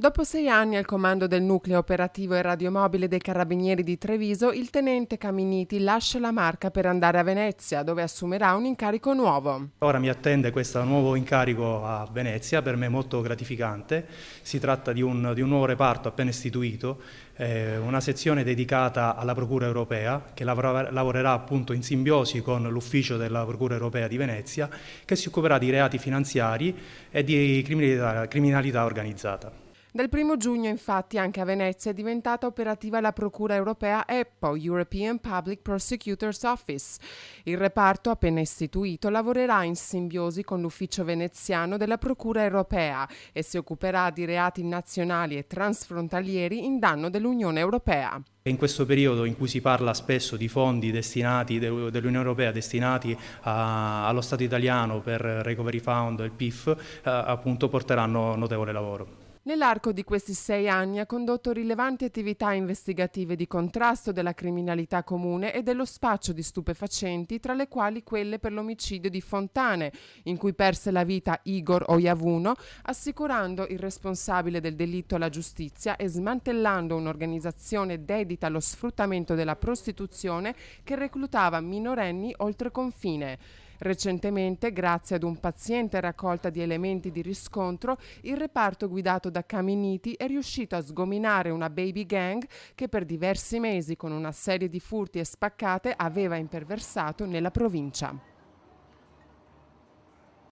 Dopo 6 anni al comando del nucleo operativo e radiomobile dei Carabinieri di Treviso, il tenente Caminiti lascia la Marca per andare a Venezia, dove assumerà un incarico nuovo. Ora mi attende questo nuovo incarico a Venezia, per me molto gratificante. Si tratta di un nuovo reparto appena istituito, una sezione dedicata alla Procura Europea che lavorerà appunto in simbiosi con l'ufficio della Procura Europea di Venezia, che si occuperà di reati finanziari e di criminalità organizzata. Dal 1 giugno, infatti, anche a Venezia è diventata operativa la Procura Europea EPPO, European Public Prosecutor's Office. Il reparto, appena istituito, lavorerà in simbiosi con l'ufficio veneziano della Procura Europea e si occuperà di reati nazionali e transfrontalieri in danno dell'Unione Europea. In questo periodo in cui si parla spesso di fondi destinati dell'Unione Europea destinati allo Stato italiano per Recovery Fund e il PIF, appunto porteranno notevole lavoro. Nell'arco di questi 6 anni ha condotto rilevanti attività investigative di contrasto della criminalità comune e dello spaccio di stupefacenti, tra le quali quelle per l'omicidio di Fontane, in cui perse la vita Igor Ojavuno, assicurando il responsabile del delitto alla giustizia e smantellando un'organizzazione dedita allo sfruttamento della prostituzione che reclutava minorenni oltre confine. Recentemente, grazie ad un paziente raccolta di elementi di riscontro, il reparto guidato da Caminiti è riuscito a sgominare una baby gang che per diversi mesi, con una serie di furti e spaccate, aveva imperversato nella provincia.